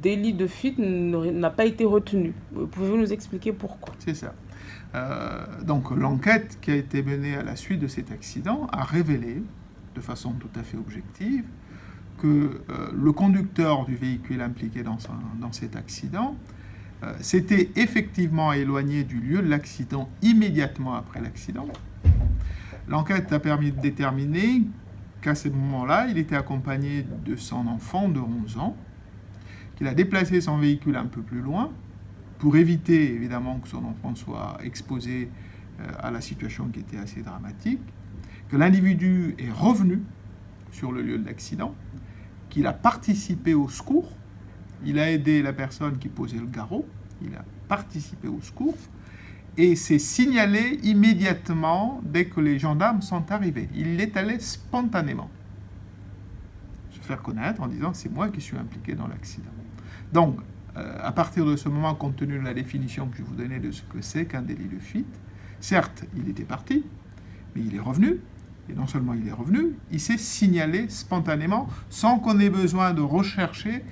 Délit de fuite n'a pas été retenu. Pouvez-vous nous expliquer pourquoi? C'est ça. Donc l'enquête qui a été menée à la suite de cet accident a révélé, de façon tout à fait objective, que le conducteur du véhicule impliqué dans cet accident s'était effectivement éloigné du lieu de l'accident immédiatement après l'accident. L'enquête a permis de déterminer qu'à ce moment-là, il était accompagné de son enfant de 11 ans, qu'il a déplacé son véhicule un peu plus loin pour éviter évidemment que son enfant soit exposé à la situation qui était assez dramatique, que l'individu est revenu sur le lieu de l'accident, qu'il a participé au secours, il a aidé la personne qui posait le garrot, il a participé au secours, et s'est signalé immédiatement dès que les gendarmes sont arrivés. Il est allé spontanément se faire connaître en disant « c'est moi qui suis impliqué dans l'accident ». Donc, à partir de ce moment, compte tenu de la définition que je vous donnais de ce que c'est qu'un délit de fuite, certes, il était parti, mais il est revenu. Et non seulement il est revenu, il s'est signalé spontanément, sans qu'on ait besoin de rechercher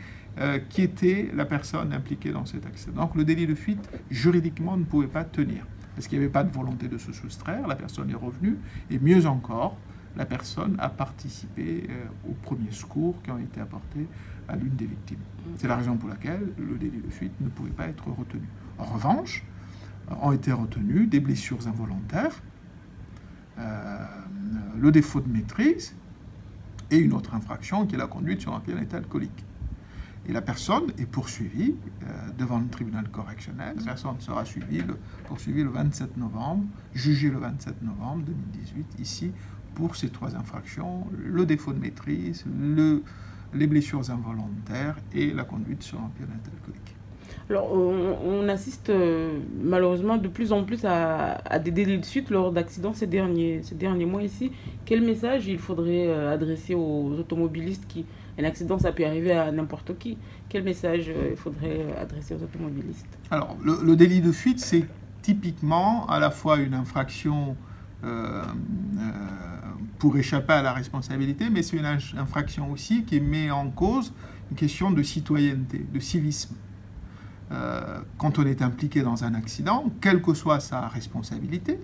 qui était la personne impliquée dans cet accident. Donc le délit de fuite, juridiquement, ne pouvait pas tenir, parce qu'il n'y avait pas de volonté de se soustraire, la personne est revenue, et mieux encore, la personne a participé aux premiers secours qui ont été apportés à l'une des victimes. C'est la raison pour laquelle le délit de fuite ne pouvait pas être retenu. En revanche, ont été retenues des blessures involontaires, le défaut de maîtrise et une autre infraction qui est la conduite sur un pied en état alcoolique. Et la personne est poursuivie devant le tribunal correctionnel. La personne sera poursuivie le 27 novembre, jugée le 27 novembre 2018, ici, pour ces trois infractions, le défaut de maîtrise, les blessures involontaires et la conduite sur un pied en état alcoolique. Alors, on assiste malheureusement de plus en plus à des délits de fuite lors d'accidents ces derniers mois ici. Quel message il faudrait adresser aux automobilistes qui... Un accident, ça peut arriver à n'importe qui. Quel message il faudrait adresser aux automobilistes? Alors, le délit de fuite, c'est typiquement à la fois une infraction pour échapper à la responsabilité, mais c'est une infraction aussi qui met en cause une question de citoyenneté, de civisme. Quand on est impliqué dans un accident, quelle que soit sa responsabilité,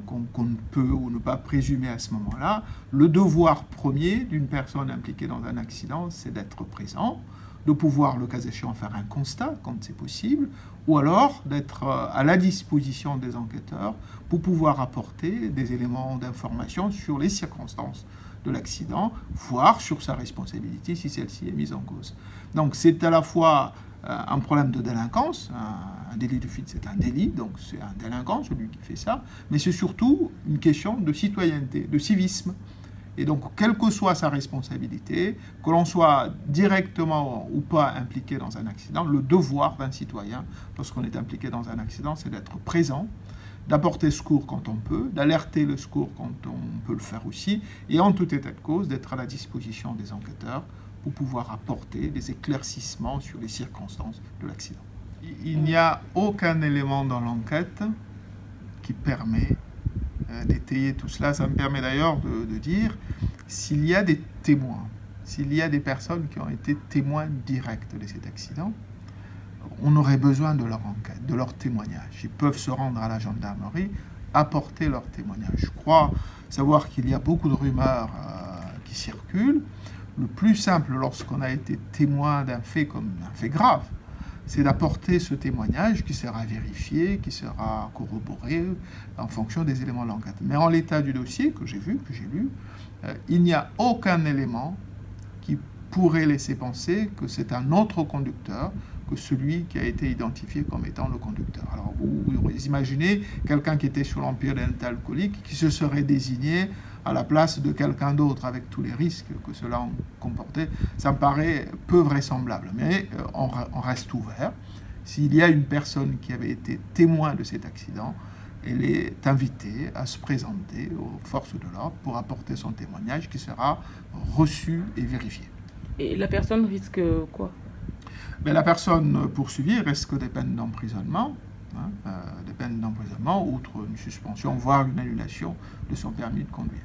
qu'on ne peut ou ne pas présumer à ce moment-là, le devoir premier d'une personne impliquée dans un accident, c'est d'être présent, de pouvoir, le cas échéant, faire un constat quand c'est possible, ou alors d'être à la disposition des enquêteurs pour pouvoir apporter des éléments d'information sur les circonstances de l'accident, voire sur sa responsabilité si celle-ci est mise en cause. Donc c'est à la fois un problème de délinquance, un délit de fuite c'est un délit, donc c'est un délinquant, celui qui fait ça, mais c'est surtout une question de citoyenneté, de civisme. Et donc, quelle que soit sa responsabilité, que l'on soit directement ou pas impliqué dans un accident, le devoir d'un citoyen, lorsqu'on est impliqué dans un accident, c'est d'être présent, d'apporter secours quand on peut, d'alerter le secours quand on peut le faire aussi, et en tout état de cause, d'être à la disposition des enquêteurs pour pouvoir apporter des éclaircissements sur les circonstances de l'accident. Il n'y a aucun élément dans l'enquête qui permet d'étayer tout cela. Ça me permet d'ailleurs de dire, s'il y a des témoins, s'il y a des personnes qui ont été témoins directs de cet accident, on aurait besoin de leur enquête, de leur témoignage. Ils peuvent se rendre à la gendarmerie, apporter leur témoignage. Je crois savoir qu'il y a beaucoup de rumeurs qui circulent. Le plus simple lorsqu'on a été témoin d'un fait comme un fait grave, c'est d'apporter ce témoignage qui sera vérifié, qui sera corroboré en fonction des éléments de l'enquête. Mais en l'état du dossier que j'ai vu, que j'ai lu, il n'y a aucun élément qui pourrait laisser penser que c'est un autre conducteur que celui qui a été identifié comme étant le conducteur. Alors vous imaginez quelqu'un qui était sous l'empire d'un état alcoolique qui se serait désigné à la place de quelqu'un d'autre avec tous les risques que cela comportait. Ça me paraît peu vraisemblable, mais on reste ouvert. S'il y a une personne qui avait été témoin de cet accident, elle est invitée à se présenter aux forces de l'ordre pour apporter son témoignage qui sera reçu et vérifié. Et la personne risque quoi? La personne poursuivie risque des peines d'emprisonnement, outre une suspension, voire une annulation de son permis de conduire.